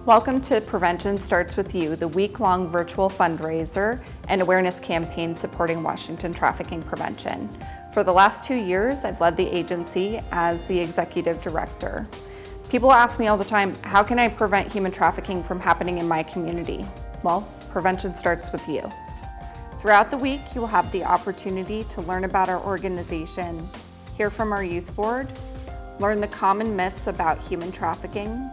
Welcome to Prevention Starts With You, the week-long virtual fundraiser and awareness campaign supporting Washington trafficking prevention. For the last 2 years, I've led the agency as the executive director. People ask me all the time, how can I prevent human trafficking from happening in my community? Well, prevention starts with you. Throughout the week, you will have the opportunity to learn about our organization, hear from our youth board, learn the common myths about human trafficking,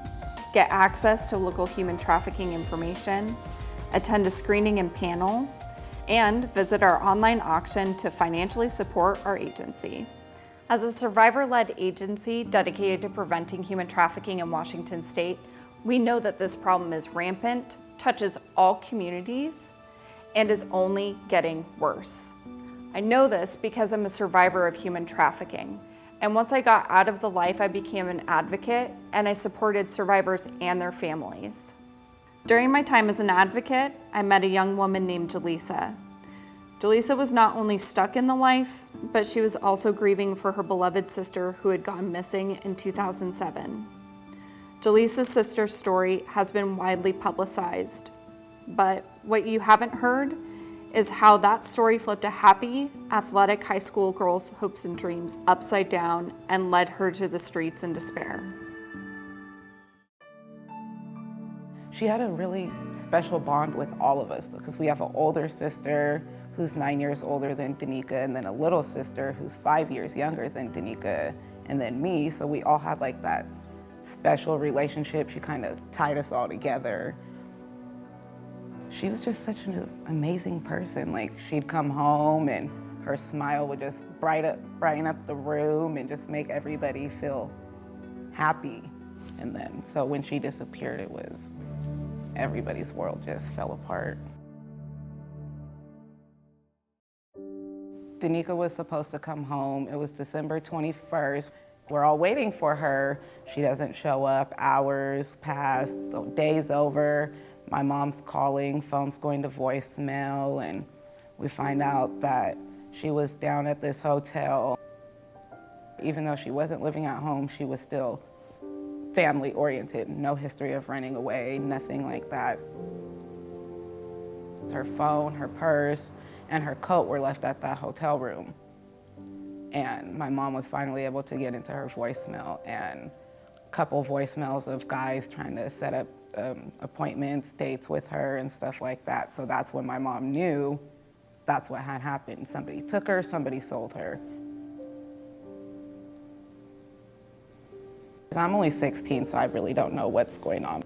get access to local human trafficking information, attend a screening and panel, and visit our online auction to financially support our agency. As a survivor-led agency dedicated to preventing human trafficking in Washington state, we know that this problem is rampant, touches all communities, and is only getting worse. I know this because I'm a survivor of human trafficking. And once I got out of the life, I became an advocate and I supported survivors and their families. During my time as an advocate, I met a young woman named Jaleesa. Jaleesa was not only stuck in the life, but she was also grieving for her beloved sister who had gone missing in 2007. Jaleesa's sister's story has been widely publicized, but what you haven't heard is how that story flipped a happy, athletic high school girl's hopes and dreams upside down and led her to the streets in despair. She had a really special bond with all of us because we have an older sister who's 9 years older than Danica, and then a little sister who's 5 years younger than Danica, and then me. So we all had like that special relationship. She kind of tied us all together. She was just such an amazing person. Like, she'd come home and her smile would just brighten up the room and just make everybody feel happy. And then, so when she disappeared, it was, everybody's world just fell apart. Danica was supposed to come home. It was December 21st. We're all waiting for her. She doesn't show up. Hours pass, the day's over. My mom's calling, phone's going to voicemail, and we find out that she was down at this hotel. Even though she wasn't living at home, she was still family-oriented. No history of running away, nothing like that. Her phone, her purse, and her coat were left at that hotel room. And my mom was finally able to get into her voicemail, and a couple voicemails of guys trying to set up appointments, dates with her and stuff like that. So that's when my mom knew that's what had happened. Somebody took her, somebody sold her. I'm only 16, so I really don't know what's going on.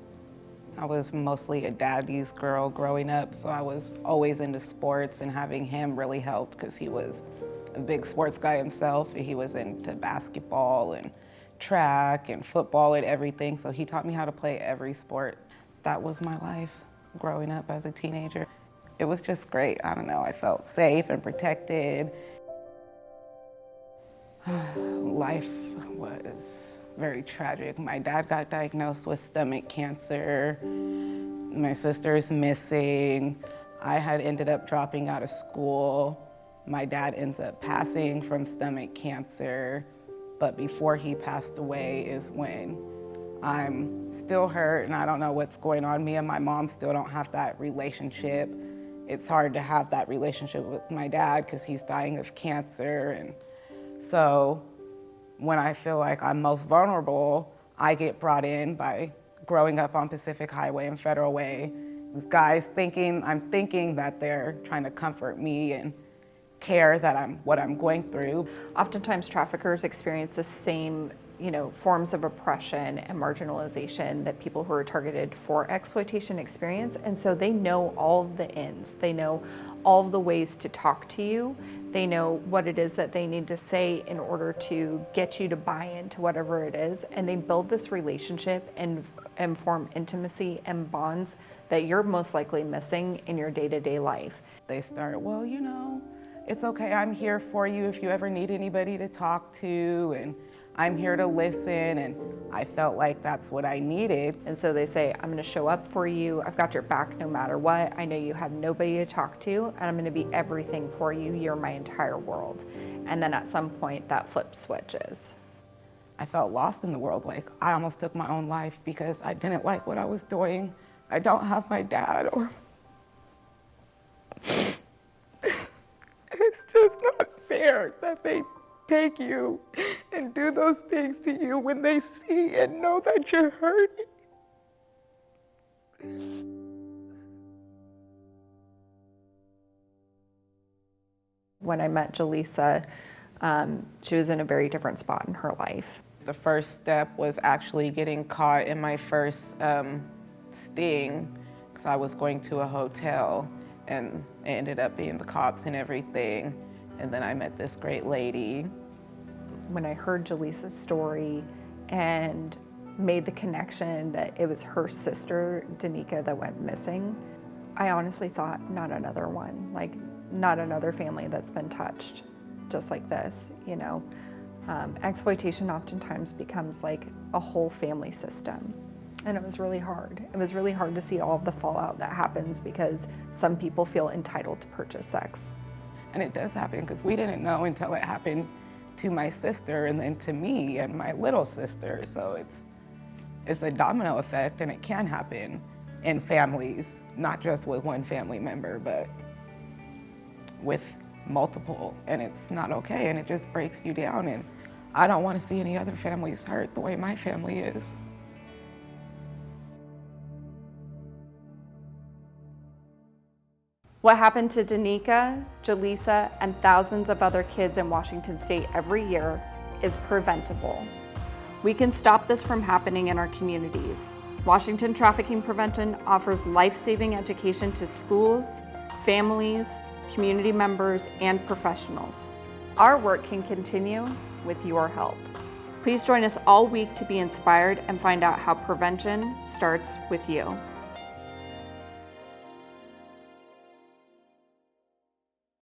I was mostly a daddy's girl growing up, so I was always into sports, and having him really helped because he was a big sports guy himself. He was into basketball and track and football and everything, so he taught me how to play every sport. That was my life growing up as a teenager. It was just great. I don't know, I felt safe and protected. Life was very tragic. My dad got diagnosed with stomach cancer. My sister's missing. I had ended up dropping out of school. My dad ends up passing from stomach cancer. But before he passed away is when I'm still hurt and I don't know what's going on. Me and my mom still don't have that relationship. It's hard to have that relationship with my dad because he's dying of cancer. And so when I feel like I'm most vulnerable, I get brought in by growing up on Pacific Highway and Federal Way. These guys I'm thinking that they're trying to comfort me and care that what I'm going through. Oftentimes traffickers experience the same forms of oppression and marginalization that people who are targeted for exploitation experience, and so they know all of the ins. They know all of the ways to talk to you. They know what it is that they need to say in order to get you to buy into whatever it is, and they build this relationship and form intimacy and bonds that you're most likely missing in your day-to-day life. They start, well, it's okay, I'm here for you if you ever need anybody to talk to, and I'm here to listen, and I felt like that's what I needed. And so they say, I'm gonna show up for you, I've got your back no matter what, I know you have nobody to talk to, and I'm gonna be everything for you, you're my entire world. And then at some point, that flip switches. I felt lost in the world. Like, I almost took my own life because I didn't like what I was doing. I don't have my dad, or it's just not fair that they take you and do those things to you when they see and know that you're hurting. When I met Jaleesa, she was in a very different spot in her life. The first step was actually getting caught in my first sting, because I was going to a hotel and it ended up being the cops and everything. And then I met this great lady. When I heard Jaleesa's story and made the connection that it was her sister, Danica, that went missing, I honestly thought, not another one, like not another family that's been touched just like this, you know. Exploitation oftentimes becomes like a whole family system. And it was really hard. It was really hard to see all of the fallout that happens because some people feel entitled to purchase sex. And it does happen because we didn't know until it happened to my sister and then to me and my little sister. So it's a domino effect, and it can happen in families, not just with one family member, but with multiple, and it's not okay, and it just breaks you down. And I don't want to see any other families hurt the way my family is. What happened to Danica, Jaleesa, and thousands of other kids in Washington State every year is preventable. We can stop this from happening in our communities. Washington Trafficking Prevention offers life-saving education to schools, families, community members, and professionals. Our work can continue with your help. Please join us all week to be inspired and find out how prevention starts with you.